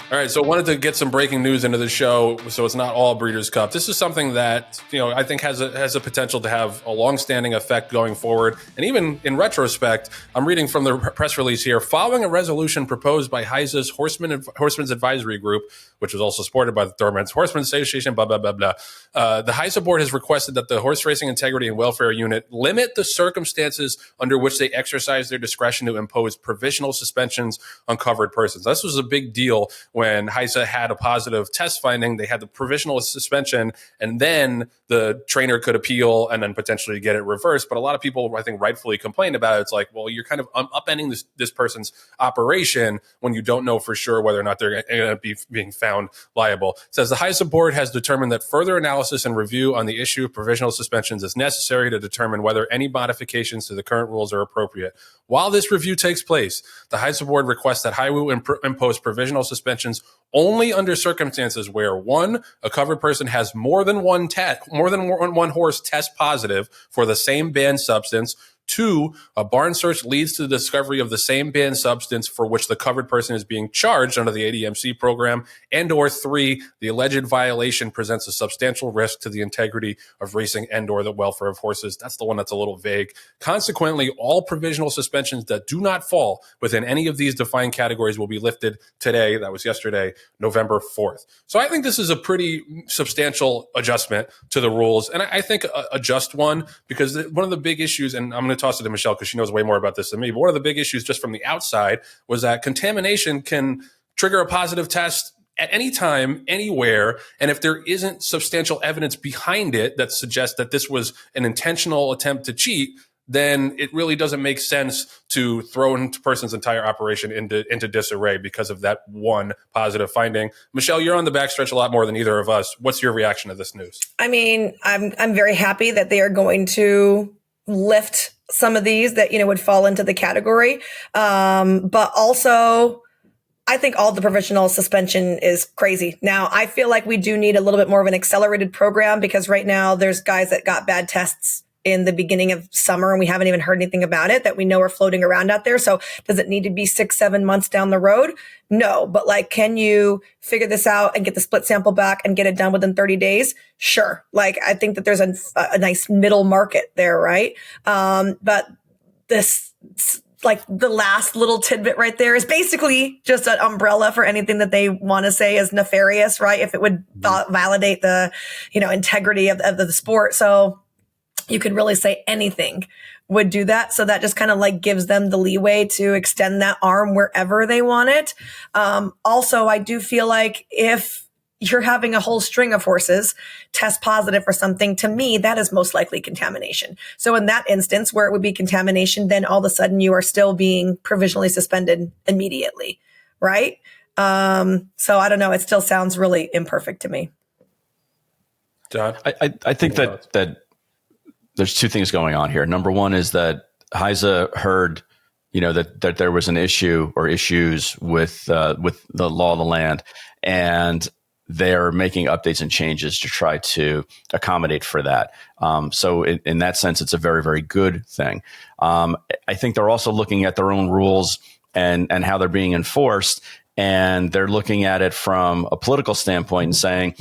All right, so I wanted to get some breaking news into the show, so it's not all Breeders' Cup. This is something that I think has a potential to have a long-standing effect going forward, and even in retrospect, I'm reading from the press release here. Following a resolution proposed by HISA's Horsemen's Advisory Group, which was also supported by the Thurman's Horsemen's Association, blah blah blah blah. The HISA board has requested that the Horse Racing Integrity and Welfare Unit limit the circumstances under which they exercise their discretion to impose provisional suspensions on covered persons. This was a big deal when HISA had a positive test finding. They had the provisional suspension, and then the trainer could appeal and then potentially get it reversed. But a lot of people, I think, rightfully complained about it. It's like, well, you're kind of upending this person's operation when you don't know for sure whether or not they're going to be being found liable. It says the HISA board has determined that further analysis and review on the issue of provisional suspensions is necessary to determine whether any modifications to the current rules are appropriate. While this review takes place, the HISA board requests that HIWU impose provisional suspensions only under circumstances where, one, a covered person has more than one horse test positive for the same banned substance. Two, a barn search leads to the discovery of the same banned substance for which the covered person is being charged under the ADMC program. And or three, the alleged violation presents a substantial risk to the integrity of racing and or the welfare of horses. That's the one that's a little vague. Consequently, all provisional suspensions that do not fall within any of these defined categories will be lifted today. That was yesterday, November 4th. So I think this is a pretty substantial adjustment to the rules. And I think a just one, because one of the big issues, and I'm going to toss it to Michelle because she knows way more about this than me, but one of the big issues just from the outside was that contamination can trigger a positive test at any time, anywhere. And if there isn't substantial evidence behind it that suggests that this was an intentional attempt to cheat, then it really doesn't make sense to throw a person's entire operation into disarray because of that one positive finding. Michelle, you're on the backstretch a lot more than either of us. What's your reaction to this news? I mean, I'm very happy that they are going to lift some of these that, would fall into the category. But also, I think all the provisional suspension is crazy. Now, I feel like we do need a little bit more of an accelerated program because right now there's guys that got bad tests in the beginning of summer and we haven't even heard anything about it that we know are floating around out there. So does it need to be 6-7 months down the road? No, but can you figure this out and get the split sample back and get it done within 30 days? Sure. I think that there's a nice middle market there, right? But this, the last little tidbit right there is basically just an umbrella for anything that they want to say is nefarious, right? If it would validate the, integrity of the sport. So you could really say anything would do that. So that just kind of gives them the leeway to extend that arm wherever they want it. Also, I do feel like if you're having a whole string of horses test positive for something, to me, that is most likely contamination. So in that instance where it would be contamination, then all of a sudden you are still being provisionally suspended immediately. Right. So I don't know. It still sounds really imperfect to me. John? I think that there's two things going on here. Number one is that HISA heard, that there was an issue or issues with the law of the land, and they're making updates and changes to try to accommodate for that. So in that sense, it's a very, very good thing. I think they're also looking at their own rules and how they're being enforced. And they're looking at it from a political standpoint and saying,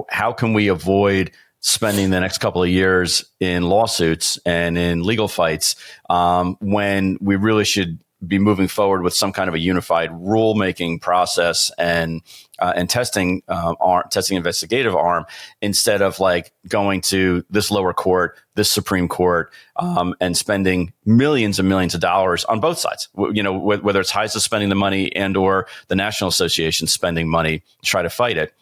how can we avoid spending the next couple of years in lawsuits and in legal fights when we really should be moving forward with some kind of a unified rulemaking process and testing investigative arm instead of going to this lower court, this Supreme Court, and spending millions and millions of dollars on both sides. Whether it's HISA spending the money and or the National Association spending money to try to fight it.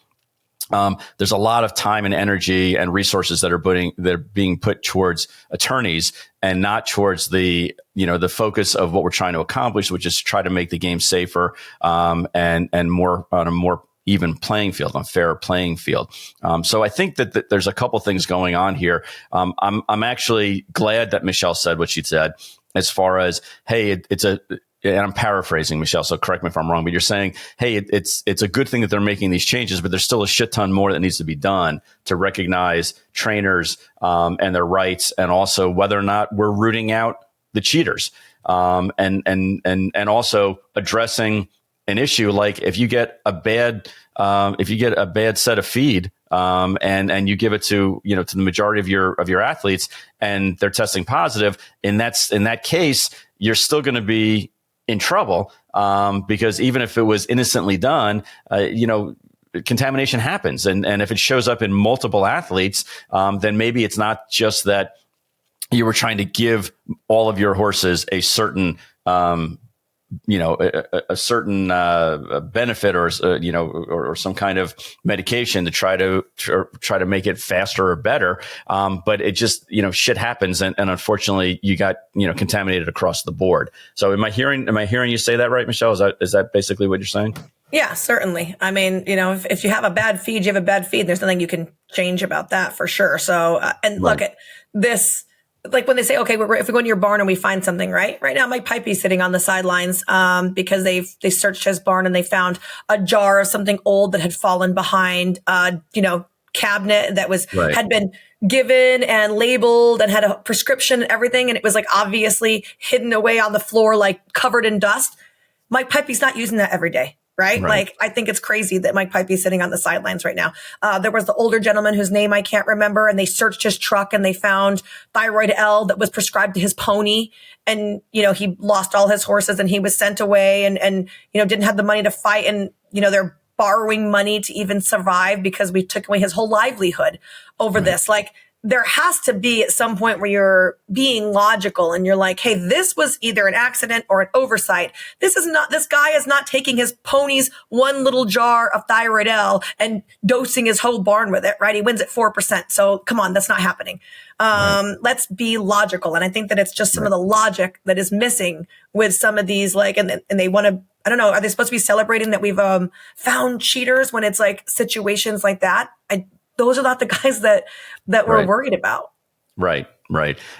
There's a lot of time and energy and resources that are being put towards attorneys and not towards the focus of what we're trying to accomplish, which is to try to make the game safer, and more on a more even playing field, on a fair playing field. So I think that there's a couple things going on here. I'm actually glad that Michelle said what she said as far as, hey, and I'm paraphrasing, Michelle, so correct me if I'm wrong, but you're saying, hey, it's a good thing that they're making these changes, but there's still a shit ton more that needs to be done to recognize trainers and their rights, and also whether or not we're rooting out the cheaters, and also addressing an issue. Like if you get a bad set of feed, and you give it to the majority of your athletes, and they're testing positive, in that case, you're still going to be in trouble, because even if it was innocently done, contamination happens, and if it shows up in multiple athletes, then maybe it's not just that you were trying to give all of your horses a certain a certain benefit or some kind of medication to try to make it faster or better. But it just, shit happens. And unfortunately you got, contaminated across the board. So am I hearing you say that right, Michelle? Is that basically what you're saying? Yeah, certainly. I mean, if you have a bad feed, you have a bad feed. There's nothing you can change about that for sure. So, look at this. Like when they say, okay, if we go into your barn and we find something, right now, Mike Pipey's sitting on the sidelines, because they searched his barn and they found a jar of something old that had fallen behind, cabinet that had been given and labeled and had a prescription and everything. And it was like obviously hidden away on the floor, like covered in dust. Mike Pipey's not using that every day. Right? Like, I think it's crazy that Mike Pipey's sitting on the sidelines right now. There was the older gentleman whose name I can't remember, and they searched his truck and they found thyroid L that was prescribed to his pony. And, he lost all his horses and he was sent away and didn't have the money to fight. And, they're borrowing money to even survive because we took away his whole livelihood over this. Like, there has to be at some point where you're being logical and you're like, hey, this was either an accident or an oversight. This guy is not taking his pony's one little jar of thyroid L and dosing his whole barn with it, right? He wins at 4%. So come on, that's not happening. Let's be logical. And I think that it's just some of the logic that is missing with some of these, like, and they want to, I don't know, are they supposed to be celebrating that we've found cheaters when it's like situations like that? Those are not the guys that we're worried about. Right.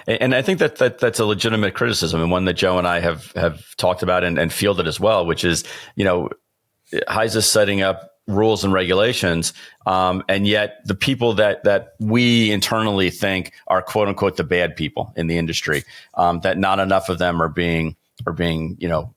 And I think that's a legitimate criticism, and one that Joe and I have talked about and fielded as well, which is, HISA setting up rules and regulations, and yet the people that we internally think are quote unquote the bad people in the industry, that not enough of them are being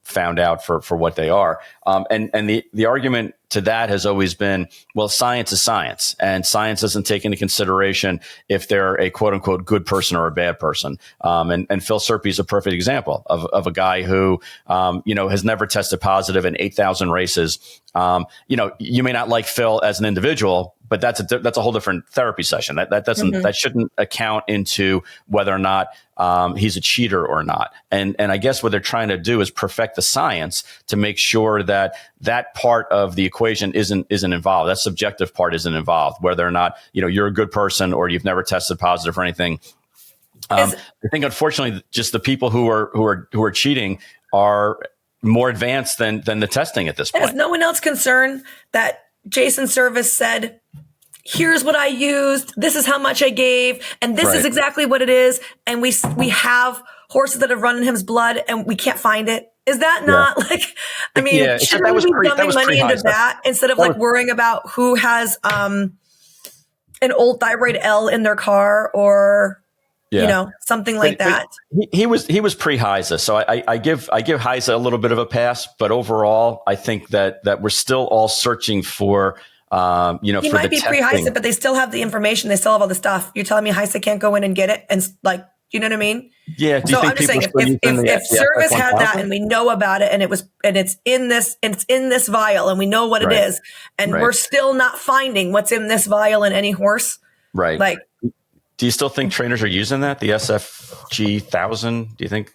found out for what they are. And the argument to that has always been, well, science is science, and science doesn't take into consideration if they're a quote unquote good person or a bad person. And Phil Serpe is a perfect example of a guy who, has never tested positive in 8,000 races. You may not like Phil as an individual, but that's a whole different therapy session. That shouldn't account into whether or not he's a cheater or not. And I guess what they're trying to do is perfect the science to make sure that part of the equation isn't involved. That subjective part isn't involved, whether or not you're a good person or you've never tested positive for anything. I think unfortunately, just the people who are cheating are more advanced than the testing at this point. Is no one else concerned that Jason Service said, here's what I used, this is how much I gave, and this is exactly what it is, and we have horses that have run in his blood and we can't find it? Is that not shouldn't we be dumping money into that instead of worrying about who has an old thyroid L in their car or something like that? He was pre-HISA, so I give HISA a little bit of a pass, but overall I think that we're still all searching for he might be pre-HISA, but they still have the information, they still have all the stuff. You're telling me HISA can't go in and get it and you know what I mean? Yeah. So I'm just saying, if Service had that and we know about it and it's in this vial and we know what it is, and we're still not finding what's in this vial in any horse. Right. Like, do you still think trainers are using that? The SFG 1000? Do you think?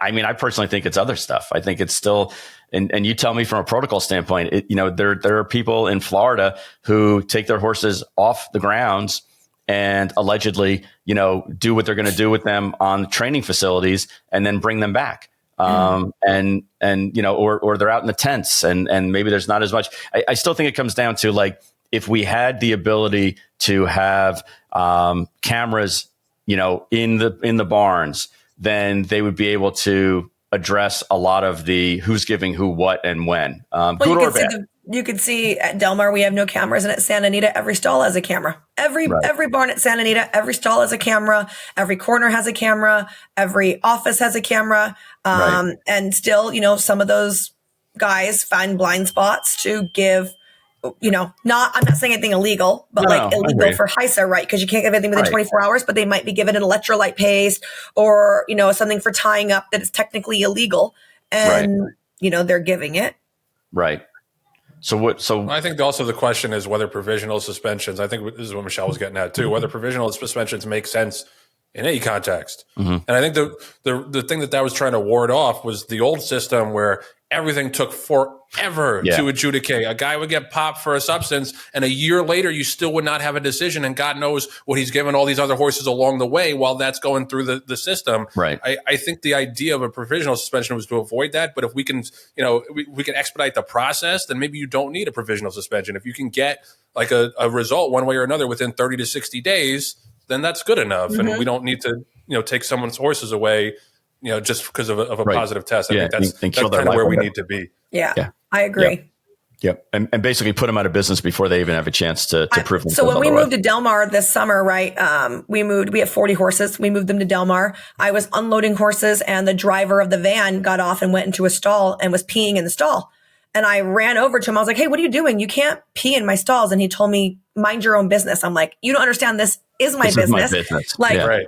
I mean, I personally think it's other stuff. I think it's still, and you tell me from a protocol standpoint, there are people in Florida who take their horses off the grounds and allegedly, do what they're going to do with them on training facilities and then bring them back. Or they're out in the tents and maybe there's not as much. I still think it comes down to, like, if we had the ability to have cameras, in the barns, then they would be able to address a lot of the who's giving who what and when. Good or bad. You could see at Del Mar, we have no cameras, and at Santa Anita, every stall has a camera. Every barn at Santa Anita, every stall has a camera. Every corner has a camera. Every office has a camera. And still, some of those guys find blind spots to give, I'm not saying anything illegal, but illegal for HISA, right? Because you can't give anything within 24 hours, but they might be given an electrolyte paste or, something for tying up that is technically illegal. And, they're giving it. Right. So I think also the question is whether provisional suspensions, I think this is what Michelle was getting at too, whether provisional suspensions make sense in any context. And I think the thing that was trying to ward off was the old system where everything took forever to adjudicate. A guy would get popped for a substance, and a year later, you still would not have a decision. And God knows what he's given all these other horses along the way while that's going through the system. Right. I think the idea of a provisional suspension was to avoid that. But if we can, we can expedite the process, then maybe you don't need a provisional suspension. If you can get like a result one way or another within 30 to 60 days, then that's good enough. And we don't need to, take someone's horses away, just because of a positive test. I think that's kind of where we need to be. Yeah. I agree. Yep. And basically put them out of business before they even have a chance to prove themselves. So when we moved to Del Mar this summer, right, we had 40 horses. We moved them to Del Mar. I was unloading horses and the driver of the van got off and went into a stall and was peeing in the stall. And I ran over to him. I was like, hey, what are you doing? You can't pee in my stalls. And he told me, mind your own business. I'm like, you don't understand. This is my business.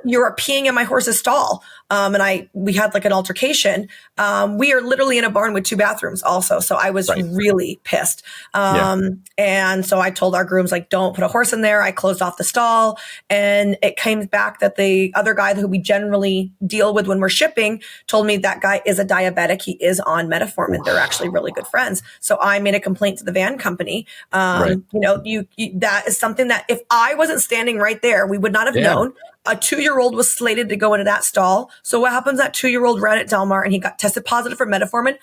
You're peeing in my horse's stall. And we had like an altercation. We are literally in a barn with 2 bathrooms also. So I was really pissed. And so I told our grooms, like, don't put a horse in there. I closed off the stall, and it came back that the other guy who we generally deal with when we're shipping told me that guy is a diabetic. He is on metformin. They're actually really good friends. So I made a complaint to the van company. That is something that if I wasn't standing right there, we would not have known. A 2-year-old was slated to go into that stall. So what happens? That 2-year-old ran at Del Mar and he got tested positive for metformin.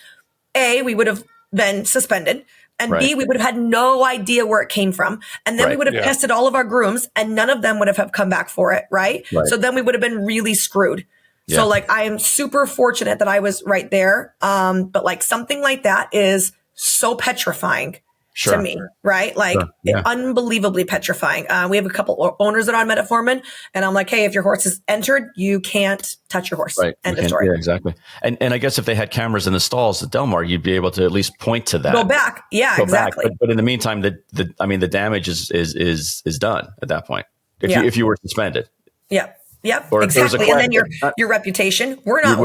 A, we would have been suspended. And B, we would have had no idea where it came from. And then we would have tested all of our grooms and none of them would have come back for it. Right. So then we would have been really screwed. Yeah. So like, I am super fortunate that I was right there. But like something like that is so petrifying. To me, right? Like unbelievably petrifying. We have a couple owners that are on metformin, and I'm like, hey, if your horse is entered, you can't touch your horse. Right. End of story. Yeah, exactly. And I guess if they had cameras in the stalls at Del Mar, you'd be able to at least point to that. Go back. Yeah, exactly. But in the meantime, the damage is done at that point. If you were suspended. Yeah. Yep, exactly. And then your reputation. We're not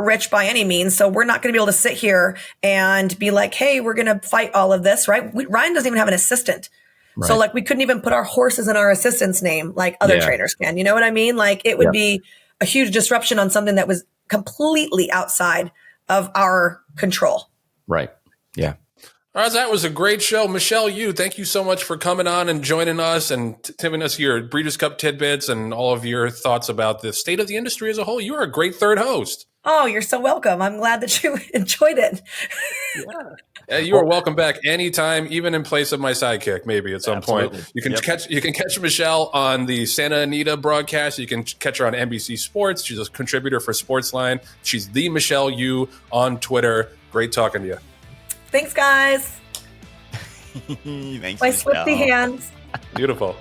rich by any means, so we're not going to be able to sit here and be like, "Hey, we're going to fight all of this." Right? Ryan doesn't even have an assistant, so like we couldn't even put our horses in our assistant's name like other trainers can. You know what I mean? Like it would be a huge disruption on something that was completely outside of our control. Right. Yeah. All right, that was a great show. Michelle Yu, thank you so much for coming on and joining us and giving us your Breeders' Cup tidbits and all of your thoughts about the state of the industry as a whole. You are a great third host. Oh, you're so welcome. I'm glad that you enjoyed it. You are welcome back anytime, even in place of my sidekick, maybe at some point. You can catch Michelle on the Santa Anita broadcast. You can catch her on NBC Sports. She's a contributor for Sportsline. She's the Michelle Yu on Twitter. Great talking to you. Thanks, guys. Thanks, my Swifty hands. Beautiful.